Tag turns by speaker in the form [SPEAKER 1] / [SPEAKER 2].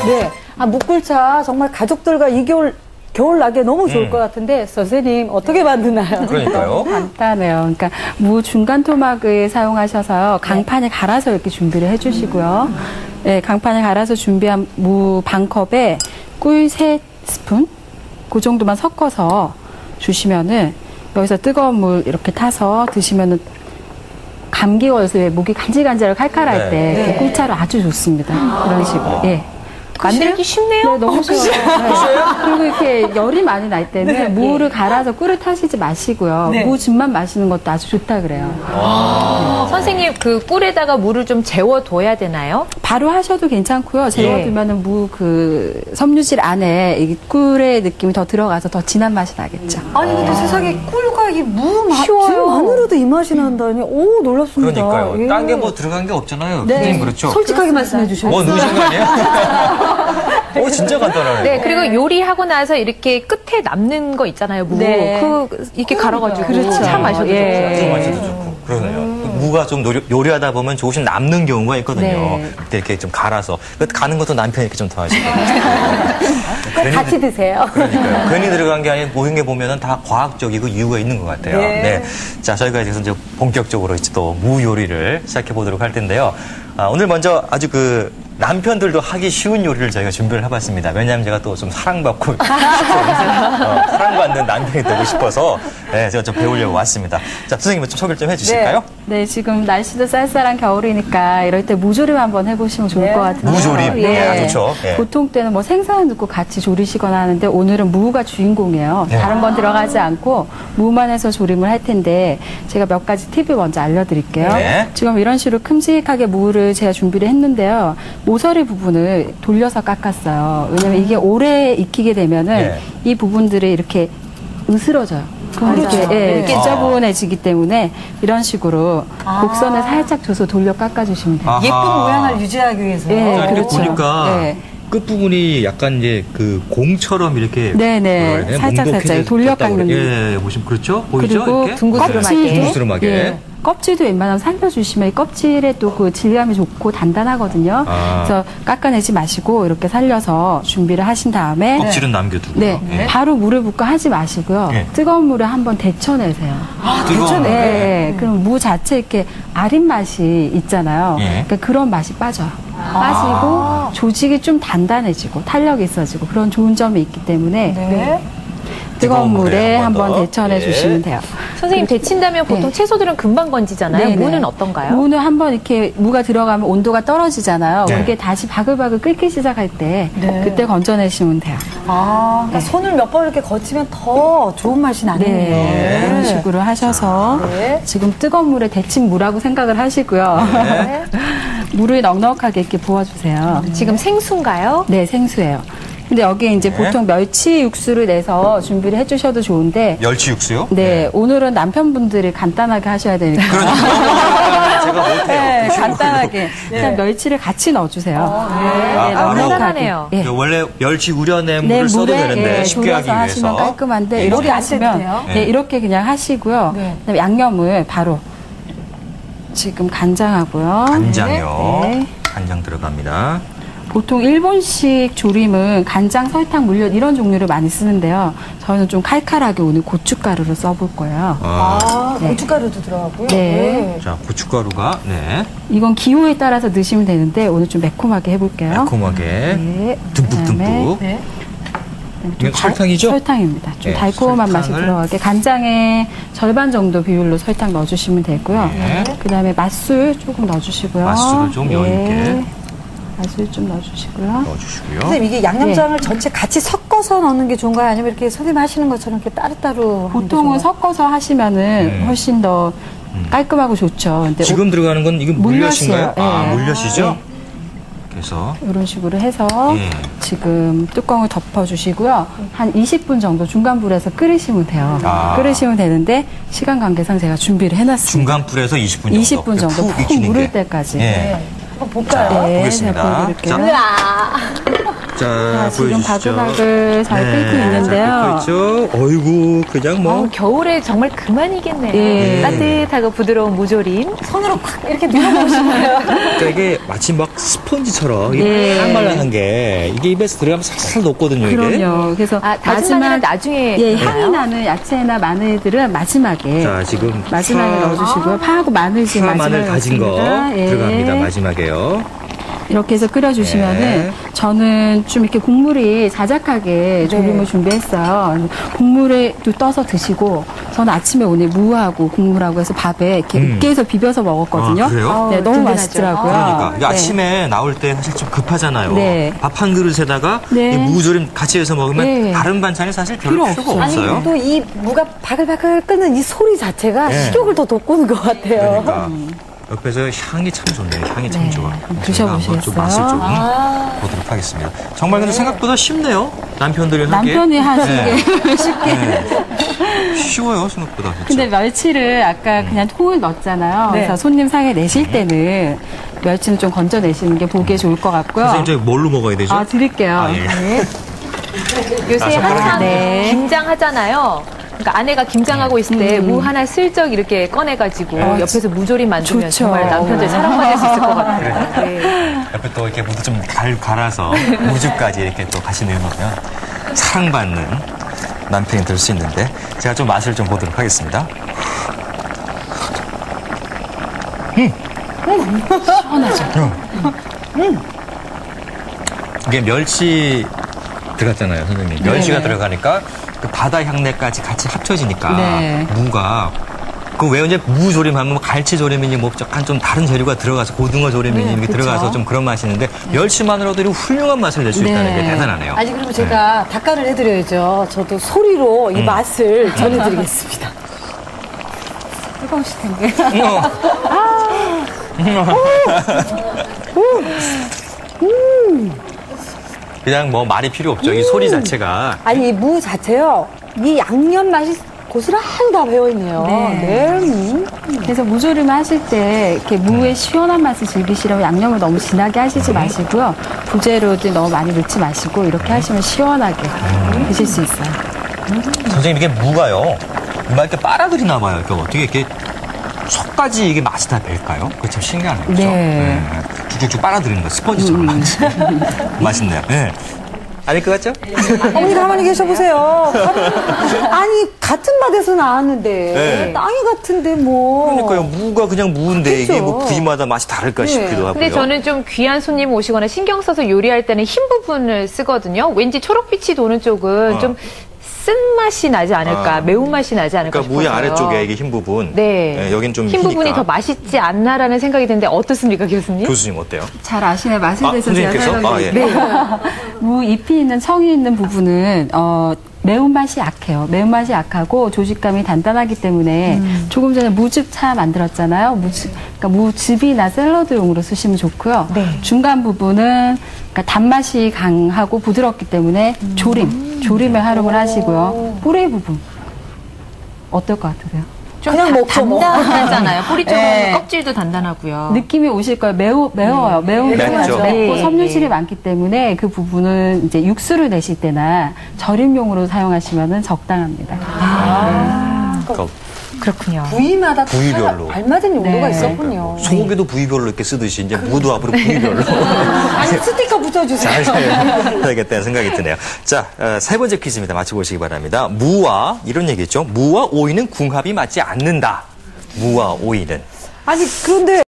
[SPEAKER 1] 네. 아, 무꿀차 정말 가족들과 이 겨울 나기에 너무 좋을 것 같은데 선생님 어떻게 만드나요?
[SPEAKER 2] 그러니까요.
[SPEAKER 3] 간단해요. 그러니까 무 중간 토막을 사용하셔서요. 강판에 갈아서 이렇게 준비를 해주시고요. 네, 강판에 갈아서 준비한 무 반컵에 꿀 3스푼 그 정도만 섞어서 주시면은 여기서 뜨거운 물 이렇게 타서 드시면은 감기 걸려서 목이 간질간질하고 칼칼할 때 이렇게 꿀차로 아주 좋습니다. 이런 식으로. 예.
[SPEAKER 4] 만들기 쉽네요.
[SPEAKER 3] 네, 너무 쉬워요. 네. 그리고 이렇게 열이 많이 날 때는 무를 갈아서 꿀을 타시지 마시고요. 무즙만 마시는 것도 아주 좋다 그래요.
[SPEAKER 4] 선생님, 그 꿀에다가 물을 좀 재워둬야 되나요?
[SPEAKER 3] 바로 하셔도 괜찮고요. 재워두면은 무 섬유질 안에 이 꿀의 느낌이 더 들어가서 더 진한 맛이 나겠죠.
[SPEAKER 1] 아니 근데 세상에 꿀과 이
[SPEAKER 4] 쉬워요.
[SPEAKER 1] 무만으로도 이 맛이 난다니 오 놀랍습니다.
[SPEAKER 2] 그러니까요. 딴 게 뭐 들어간 게 없잖아요. 선생님 그렇죠?
[SPEAKER 1] 솔직하게 말씀해 주셔요.
[SPEAKER 2] 넣으신 거 아니에요? 진짜 간단하네요.
[SPEAKER 4] 네, 그리고 요리하고 나서 이렇게 끝에 남는 거 있잖아요, 무. 이렇게 갈아가지고 차 마셔도
[SPEAKER 2] 차 마셔도 좋고. 그러네요. 무가 좀 요리하다 보면 조금씩 남는 경우가 있거든요. 그때 이렇게 좀 갈아서. 가는 것도 남편이 이렇게 좀 도와주고.
[SPEAKER 1] 같이 드세요.
[SPEAKER 2] 그러니까요. 괜히 들어간 게 아니라 모든 게 보면은 다 과학적이고 이유가 있는 것 같아요. 네. 자, 저희가 이제 본격적으로 이제 또 무 요리를 시작해 보도록 할 텐데요. 오늘 먼저 아주 남편들도 하기 쉬운 요리를 저희가 준비를 해봤습니다. 왜냐하면 제가 또 좀 사랑받고 사랑받는 남편이 되고 싶어서 제가 좀 배우려고 왔습니다. 자, 선생님 좀 소개를 좀 해주실까요?
[SPEAKER 3] 네, 지금 날씨도 쌀쌀한 겨울이니까 이럴 때 무조림 한번 해보시면 좋을 것 같은데요.
[SPEAKER 2] 무조림, 좋죠.
[SPEAKER 3] 보통 때는 뭐 생선을 넣고 같이 조리시거나 하는데 오늘은 무가 주인공이에요. 다른 건 들어가지 않고 무만 해서 조림을 할 텐데 제가 몇 가지 팁을 먼저 알려드릴게요. 지금 이런 식으로 큼직하게 무를 제가 준비를 했는데요. 모서리 부분을 돌려서 깎았어요. 왜냐면 이게 오래 익히게 되면은 이 부분들이 이렇게 으스러져요. 이렇게 지저분해지기 때문에 이런 식으로 곡선을 살짝 줘서 돌려 깎아주시면 돼요.
[SPEAKER 1] 예쁜 모양을 유지하기 위해서.
[SPEAKER 3] 네,
[SPEAKER 2] 그렇죠. 보니까 끝부분이 약간 이제 공처럼 이렇게
[SPEAKER 3] 네네 살짝 돌려 깎는
[SPEAKER 2] 보시면 그렇죠? 보이죠?
[SPEAKER 3] 그리고
[SPEAKER 2] 이렇게?
[SPEAKER 3] 둥그스름하게 껍질도 웬만하면 살려주시면 이 껍질에 또 그 질감이 좋고 단단하거든요. 그래서 깎아내지 마시고 이렇게 살려서 준비를 하신 다음에
[SPEAKER 2] 껍질은 남겨두고요.
[SPEAKER 3] 바로 물을 붓고 하지 마시고요. 뜨거운 물에 한번 데쳐내세요.
[SPEAKER 2] 뜨거운 물에?
[SPEAKER 3] 그럼 무 자체 이렇게 아린 맛이 있잖아요. 그러니까 그런 맛이 빠져요. 빠지고 조직이 좀 단단해지고 탄력이 있어지고 그런 좋은 점이 있기 때문에 뜨거운 물에 한번 데쳐내 주시면 돼요.
[SPEAKER 4] 선생님, 데친다면 보통 채소들은 금방 건지잖아요. 무는 어떤가요?
[SPEAKER 3] 무는 한번 이렇게 무가 들어가면 온도가 떨어지잖아요. 그게 다시 바글바글 끓기 시작할 때 그때 건져내시면 돼요.
[SPEAKER 1] 그러니까 손을 몇 번 이렇게 거치면 더 좋은 맛이 나네요.
[SPEAKER 3] 이런 식으로 하셔서 지금 뜨거운 물에 데친 무라고 생각을 하시고요. 물을 넉넉하게 이렇게 부어주세요.
[SPEAKER 4] 지금 생수인가요?
[SPEAKER 3] 네, 생수예요. 근데 여기 이제 보통 멸치 육수를 내서 준비를 해주셔도 좋은데.
[SPEAKER 2] 멸치 육수요?
[SPEAKER 3] 네, 오늘은 남편분들이 간단하게 하셔야 되니까.
[SPEAKER 2] 제가 못해요.
[SPEAKER 3] 간단하게. 그냥 멸치를 같이 넣어주세요.
[SPEAKER 4] 넉넉하네요.
[SPEAKER 2] 원래 멸치 우려낸 물을 써도 되는데 쉽게 하기 위해서.
[SPEAKER 3] 하시면 깔끔한데 이렇게 하시면 이렇게 그냥 하시고요. 그다음에 양념을 바로 지금 간장하고요.
[SPEAKER 2] 간장이요. 간장 들어갑니다.
[SPEAKER 3] 보통 일본식 조림은 간장, 설탕, 물엿 이런 종류를 많이 쓰는데요. 저는 좀 칼칼하게 오늘 고춧가루를 써볼 거예요.
[SPEAKER 1] 고춧가루도 들어가고요.
[SPEAKER 2] 자, 고춧가루가
[SPEAKER 3] 이건 기호에 따라서 넣으시면 되는데 오늘 좀 매콤하게 해볼게요.
[SPEAKER 2] 매콤하게 듬뿍듬뿍. 이건 설탕이죠?
[SPEAKER 3] 설탕입니다. 좀 달콤한 맛이 들어가게 간장의 절반 정도 비율로 설탕 넣어주시면 되고요. 그 다음에 맛술 조금 넣어주시고요.
[SPEAKER 2] 맛술을 좀 여유있게.
[SPEAKER 3] 맛술 좀 넣어주시고요.
[SPEAKER 1] 선생님, 이게 양념장을 전체 같이 섞어서 넣는 게 좋은가요? 아니면 이렇게 선생님 하시는 것처럼 이렇게 따로따로?
[SPEAKER 3] 보통은 섞어서 하시면은 훨씬 더 깔끔하고 좋죠. 근데
[SPEAKER 2] 지금 들어가는 건 이건 물엿인가요? 물엿이죠? 그래서
[SPEAKER 3] 이런 식으로 해서 지금 뚜껑을 덮어주시고요. 한 20분 정도 중간 불에서 끓이시면 돼요. 끓이시면 되는데 시간 관계상 제가 준비를 해놨습니다.
[SPEAKER 2] 중간 불에서 20분 정도?
[SPEAKER 3] 20분 정도 푹 무를 때까지.
[SPEAKER 1] 한번 볼까요?
[SPEAKER 3] 네,
[SPEAKER 2] 보겠습니다.
[SPEAKER 3] 제가 보여드릴게요.
[SPEAKER 2] 자,
[SPEAKER 3] 지금
[SPEAKER 2] 보여주시죠.
[SPEAKER 3] 바글바글 잘 끓고 있는데요.
[SPEAKER 2] 잘 끓고 있죠. 어이구, 그냥 뭐.
[SPEAKER 4] 겨울에 정말 그만이겠네요.
[SPEAKER 3] 예.
[SPEAKER 4] 따뜻하고 부드러운 무조림.
[SPEAKER 1] 손으로 콱 이렇게 눌러보시면
[SPEAKER 2] 그러니까 이게 마치 막 스펀지처럼 이게 팍 말라는 게 이게 입에서 들어가면 살살 녹거든요, 이게.
[SPEAKER 3] 그럼요. 그래서
[SPEAKER 4] 다진 마늘은 나중에
[SPEAKER 3] 예,
[SPEAKER 4] 넣나요?
[SPEAKER 3] 향이 나는 야채나 마늘들은 마지막에
[SPEAKER 2] 자, 지금
[SPEAKER 3] 마지막에 넣어주시고요. 파하고 마늘 지금
[SPEAKER 2] 파 마늘
[SPEAKER 3] 마지막에
[SPEAKER 2] 다진 거
[SPEAKER 3] 넣습니다. 예.
[SPEAKER 2] 들어갑니다, 마지막에요.
[SPEAKER 3] 이렇게 해서 끓여주시면은
[SPEAKER 2] 네.
[SPEAKER 3] 저는 좀 이렇게 국물이 자작하게 조림을 준비했어요. 국물에도 떠서 드시고 저는 아침에 오늘 무하고 국물하고 해서 밥에 이렇게 으깨서 비벼서 먹었거든요.
[SPEAKER 2] 아, 그래요?
[SPEAKER 3] 네, 너무
[SPEAKER 4] 든든하죠.
[SPEAKER 3] 맛있더라고요.
[SPEAKER 2] 그러니까 이게
[SPEAKER 3] 네.
[SPEAKER 2] 아침에 나올 때 사실 좀 급하잖아요.
[SPEAKER 3] 네.
[SPEAKER 2] 밥 한 그릇에다가
[SPEAKER 3] 네.
[SPEAKER 2] 이 무조림 같이 해서 먹으면
[SPEAKER 3] 네.
[SPEAKER 2] 다른 반찬이 사실 별로
[SPEAKER 3] 필요
[SPEAKER 2] 필요가
[SPEAKER 3] 없어요.
[SPEAKER 1] 아니
[SPEAKER 2] 없어요.
[SPEAKER 1] 또 이 무가 바글바글 끓는 이 소리 자체가
[SPEAKER 2] 네.
[SPEAKER 1] 식욕을 더 돋구는 것 같아요.
[SPEAKER 2] 그러니까 옆에서 향이 참 좋네요. 향이 참 좋아.
[SPEAKER 3] 한번
[SPEAKER 2] 제가 한번 좀
[SPEAKER 3] 드셔보시겠어요?
[SPEAKER 2] 맛을 좀 보도록 하겠습니다. 정말 근데 생각보다 쉽네요. 남편들이 하기에.
[SPEAKER 3] 남편이 하시는
[SPEAKER 2] 네.
[SPEAKER 3] 게 쉽게.
[SPEAKER 2] 네. 쉬워요, 생각보다. 그렇죠?
[SPEAKER 3] 근데 멸치를 아까 그냥 통을 넣었잖아요.
[SPEAKER 1] 네.
[SPEAKER 3] 그래서 손님 상에 내실 때는 멸치는 좀 건져내시는 게 보기에 좋을 것 같고요.
[SPEAKER 2] 선생님, 저희 뭘로 먹어야 되죠?
[SPEAKER 3] 아, 드릴게요.
[SPEAKER 2] 아, 예.
[SPEAKER 3] 네.
[SPEAKER 4] 요새
[SPEAKER 2] 손가락.
[SPEAKER 4] 한참
[SPEAKER 3] 네.
[SPEAKER 4] 김장하잖아요. 그러니까 아내가 김장하고 있을 때 무 하나 슬쩍 이렇게 꺼내가지고 옆에서 무조림 만들면
[SPEAKER 3] 좋죠.
[SPEAKER 4] 정말 남편들 사랑받을 수 있을 것 같아요. 네.
[SPEAKER 2] 옆에 또 이렇게 무도 좀 갈아서 무주까지 이렇게 또 같이 내놓으면 사랑받는 남편이 될 수 있는데 제가 좀 맛을 좀 보도록 하겠습니다.
[SPEAKER 3] 시원하죠.
[SPEAKER 2] 이게 멸치 들어갔잖아요, 선생님. 멸치가
[SPEAKER 3] 네네.
[SPEAKER 2] 들어가니까 그 바다 향내까지 같이 합쳐지니까
[SPEAKER 3] 네.
[SPEAKER 2] 무가 그 왜 이제 무조림하면 뭐 갈치조림이니 뭐 약간 좀 다른 재료가 들어가서 고등어 조림이니 이렇게
[SPEAKER 3] 그쵸.
[SPEAKER 2] 들어가서 좀 그런 맛이 있는데 멸치만으로도 이렇게 훌륭한 맛을 낼 수 있다는 게
[SPEAKER 3] 네.
[SPEAKER 2] 대단하네요.
[SPEAKER 1] 아니 그리고 제가 닭간을 해드려야죠. 저도 소리로 이 맛을 전해드리겠습니다.
[SPEAKER 3] 뜨거우실 텐데.
[SPEAKER 2] 그냥 뭐 말이 필요 없죠. 이 소리 자체가.
[SPEAKER 1] 아니 이 무 자체요. 이 양념 맛이 고스란히 다 배어있네요.
[SPEAKER 3] 네. 그래서 무조림을 하실 때 이렇게 무의 시원한 맛을 즐기시려면 양념을 너무 진하게 하시지 마시고요. 부재료들 너무 많이 넣지 마시고 이렇게 하시면 시원하게 드실 수 있어요.
[SPEAKER 2] 선생님 이게 무가요. 막 이렇게 빨아들이나 봐요. 이렇게 어떻게 이렇게 속까지 이게 맛이 다 뵐까요? 그게 참 신기한 거죠.
[SPEAKER 3] 네.
[SPEAKER 2] 쭉쭉쭉 빨아들이는 거 스펀지처럼 맛있네요. 네. 아닐 것 같죠?
[SPEAKER 1] 어머니 가만히 계셔보세요. 아니 같은 맛에서 나왔는데
[SPEAKER 2] 네.
[SPEAKER 1] 땅이 같은데 뭐.
[SPEAKER 2] 그러니까요. 무가 그냥 무인데 이게
[SPEAKER 1] 그죠.
[SPEAKER 2] 뭐 부위마다 맛이 다를까 싶기도 하고요.
[SPEAKER 4] 근데 저는 좀 귀한 손님 오시거나 신경 써서 요리할 때는 흰 부분을 쓰거든요. 왠지 초록빛이 도는 쪽은 좀 쓴맛이 나지 않을까, 매운맛이 나지 않을까
[SPEAKER 2] 그러니까 무의
[SPEAKER 4] 싶어서요.
[SPEAKER 2] 아래쪽에 이게 흰 부분.
[SPEAKER 4] 네.
[SPEAKER 2] 여긴 좀
[SPEAKER 4] 흰 부분이
[SPEAKER 2] 희니까.
[SPEAKER 4] 더 맛있지 않나라는 생각이 드는데 어떻습니까, 교수님?
[SPEAKER 2] 교수님 어때요?
[SPEAKER 3] 잘 아시네 맛에
[SPEAKER 2] 아,
[SPEAKER 3] 대해서 제가
[SPEAKER 2] 선생님께서?
[SPEAKER 3] 설명드릴게요. 무 잎이 있는 성이 있는 부분은 매운맛이 약해요. 매운맛이 약하고 조직감이 단단하기 때문에 조금 전에 무즙차 만들었잖아요. 그러니까 무즙이나 샐러드용으로 쓰시면 좋고요. 중간 부분은 그러니까 단맛이 강하고 부드럽기 때문에 조림에 활용을 하시고요. 뿌리 부분 어떨 것 같으세요?
[SPEAKER 4] 좀
[SPEAKER 1] 그냥 먹죠, 뭐.
[SPEAKER 4] 단단하잖아요. 뿌리 쪽은
[SPEAKER 1] 네.
[SPEAKER 4] 껍질도 단단하고요.
[SPEAKER 3] 느낌이 오실 거예요. 매워요. 매운 게
[SPEAKER 2] 맵죠.
[SPEAKER 3] 맵고
[SPEAKER 4] 네.
[SPEAKER 3] 섬유질이 많기 때문에 그 부분은 이제 육수를 내실 때나 절임용으로 사용하시면 적당합니다.
[SPEAKER 2] 그러니까
[SPEAKER 4] 그렇군요.
[SPEAKER 1] 부위마다
[SPEAKER 2] 부위별로.
[SPEAKER 1] 다 알맞은 용도가
[SPEAKER 3] 네.
[SPEAKER 1] 있었군요.
[SPEAKER 2] 소고기도 부위별로 이렇게 쓰듯이 이제 무도 앞으로 부위별로
[SPEAKER 1] 아니 스티커 붙여주세요.
[SPEAKER 2] 잘 해야겠다는 생각이 드네요. 자, 세 번째 퀴즈입니다. 맞춰보시기 바랍니다. 무와 이런 얘기했죠. 무와 오이는 궁합이 맞지 않는다. 무와 오이는.
[SPEAKER 1] 아니 그런데